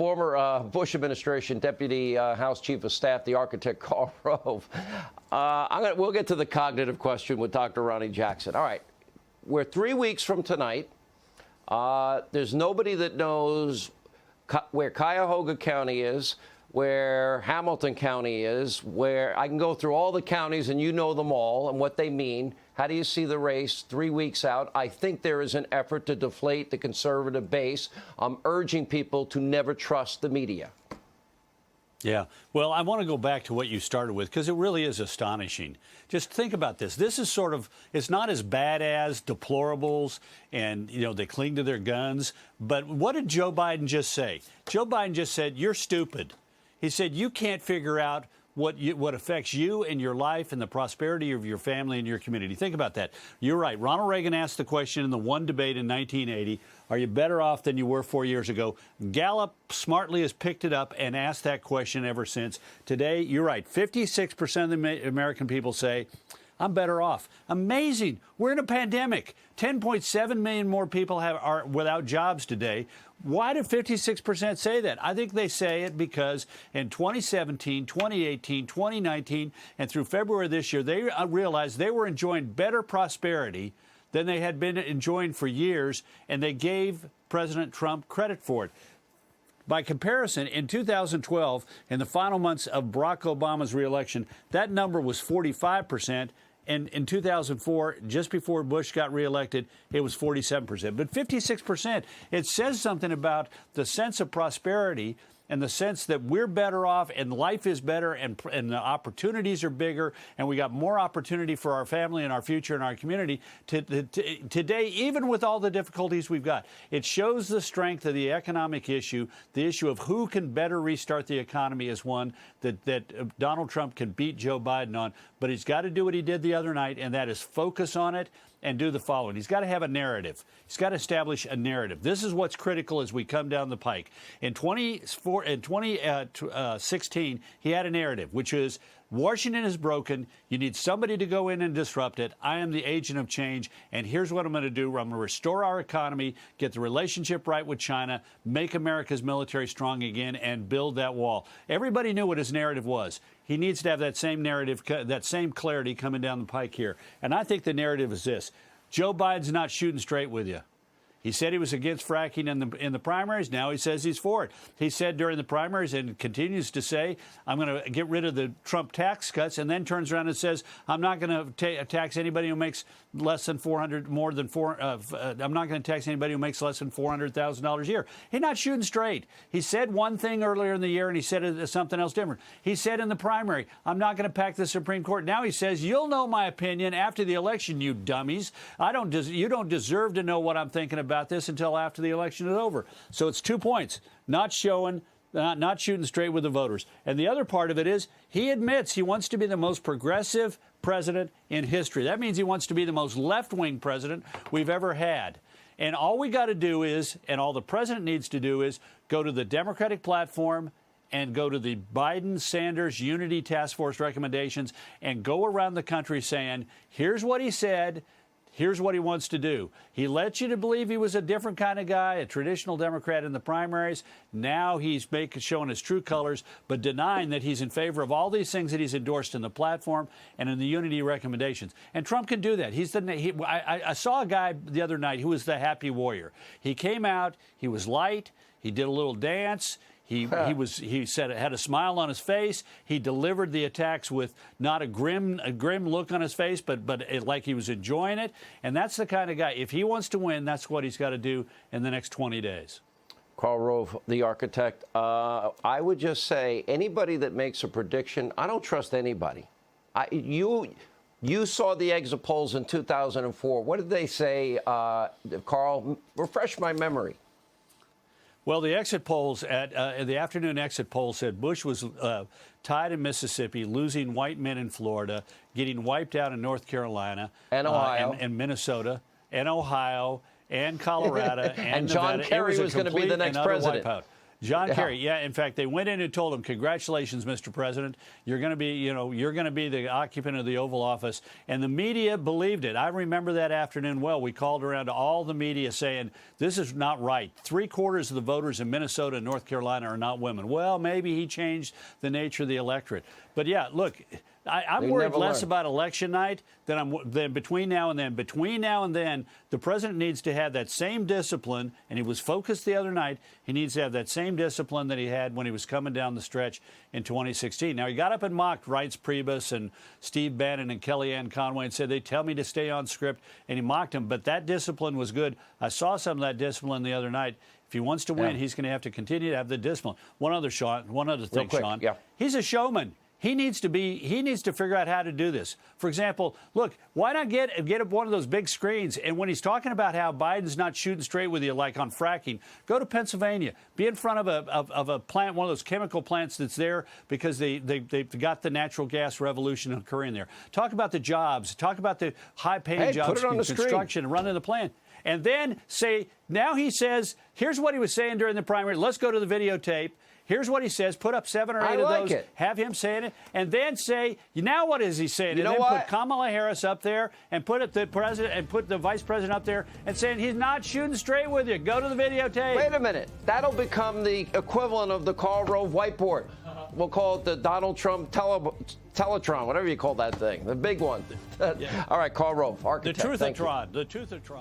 former Bush administration Deputy House Chief of Staff, the architect Karl Rove. We'll get to the cognitive question with Dr. Ronnie Jackson. All right, we're 3 weeks from tonight. There's nobody that knows where Cuyahoga County is, where Hamilton County is, where I can go through all the counties and you know them all and what they mean. How do you see the race 3 weeks out? I think there is an effort to deflate the conservative base. I'm urging people to never trust the media. Yeah. Well, I want to go back to what you started with, because it really is astonishing. Just think about this. This is sort of, it's not as bad as deplorables and, you know, they cling to their guns. But what did Joe Biden just say? Joe Biden just said, you're stupid. He said, you can't figure out what affects you and your life and the prosperity of your family and your community. Think about that. You're right. Ronald Reagan asked the question in the one debate in 1980, are you better off than you were 4 years ago? Gallup smartly has picked it up and asked that question ever since. Today, you're right. 56% of the American people say, I'm better off. Amazing. We're in a pandemic. 10.7 million more people are without jobs today. Why do 56% say that? I think they say it because in 2017, 2018, 2019, and through February this year, they realized they were enjoying better prosperity than they had been enjoying for years, and they gave President Trump credit for it. By comparison, in 2012, in the final months of Barack Obama's reelection, that number was 45%. And in 2004, just before Bush got reelected, it was 47%. But 56%, it says something about the sense of prosperity and the sense that we're better off and life is better and the opportunities are bigger and we got more opportunity for our family and our future and our community today, even with all the difficulties we've got. It shows the strength of the economic issue. The issue of who can better restart the economy is one that Donald Trump can beat Joe Biden on. But he's got to do what he did the other night, and that is focus on it and do the following. He's got to have a narrative. He's got to establish a narrative. This is what's critical as we come down the pike. In 2016, he had a narrative, which is Washington is broken. You need somebody to go in and disrupt it. I am the agent of change, and here's what I'm going to do. I'm going to restore our economy, get the relationship right with China, make America's military strong again, and build that wall. Everybody knew what his narrative was. He needs to have that same narrative, that same clarity coming down the pike here. And I think the narrative is this. Joe Biden's not shooting straight with you. He said he was against fracking in the primaries. Now he says he's for it. He said during the primaries and continues to say, I'm going to get rid of the Trump tax cuts, and then turns around and says, I'm not going to tax anybody who makes less than I'm not going to tax anybody who makes less than $400,000 a year. He's not shooting straight. He said one thing earlier in the year, and he said something else different. He said in the primary, I'm not going to pack the Supreme Court. Now he says, you'll know my opinion after the election, you dummies. You don't deserve to know what I'm thinking about this until after the election is over. So it's 2 points, not showing, not shooting straight with the voters. And the other part of it is he admits he wants to be the most progressive president in history. That means he wants to be the most left-wing president we've ever had. And all we got to do is, and all the president needs to do is, go to the Democratic platform and go to the Biden-Sanders Unity Task Force recommendations and go around the country saying, here's what he said, here's what he wants to do. He led you to believe he was a different kind of guy, a traditional Democrat in the primaries. Now he's showing his true colors, but denying that he's in favor of all these things that he's endorsed in the platform and in the unity recommendations. And Trump can do that. I saw a guy the other night who was the happy warrior. He came out, he was light, he did a little dance. He said it had a smile on his face. He delivered the attacks with not a grim look on his face, but like he was enjoying it. And that's the kind of guy, if he wants to win, that's what he's got to do in the next 20 days. Karl Rove, the architect. I would just say anybody that makes a prediction, I don't trust anybody. You saw the exit polls in 2004. What did they say, Karl? Refresh my memory. Well, the exit polls the afternoon exit poll said Bush was tied in Mississippi, losing white men in Florida, getting wiped out in North Carolina and Ohio and Minnesota and Ohio and Colorado and John Nevada. Kerry was going to be the next president. John Kerry, yeah. In fact, they went in and told him, "Congratulations, Mr. President. You're going to be, you're going to be the occupant of the Oval Office." And the media believed it. I remember that afternoon well. We called around to all the media saying, "This is not right. 3/4 of the voters in Minnesota and North Carolina are not women." Well, maybe he changed the nature of the electorate. But yeah, look. I'm worried less about election night than between now and then. Between now and then, the president needs to have that same discipline, and he was focused the other night. He needs to have that same discipline that he had when he was coming down the stretch in 2016. Now, he got up and mocked Reince Priebus and Steve Bannon and Kellyanne Conway and said, "They tell me to stay on script," and he mocked him. But that discipline was good. I saw some of that discipline the other night. If he wants to win, he's going to have to continue to have the discipline. One other thing, Sean. Yeah. He's a showman. He needs to figure out how to do this. For example, look, why not get up one of those big screens? And when he's talking about how Biden's not shooting straight with you, like on fracking, go to Pennsylvania, be in front of a plant, one of those chemical plants that's there because they've got the natural gas revolution occurring there. Talk about the jobs. Talk about the high-paying jobs in construction and running the plant. And then say, now he says, here's what he was saying during the primary. Let's go to the videotape. Here's what he says. Put up 7 or 8 of those. Have him saying it, and then say, now what is he saying? You know then what? Put Kamala Harris up there, and put the president and put the vice president up there, and saying he's not shooting straight with you. Go to the videotape. Wait a minute. That'll become the equivalent of the Karl Rove whiteboard. We'll call it the Donald Trump Teletron, whatever you call that thing, the big one. All right, Karl Rove, architect. The Truthatron. The Truthatron.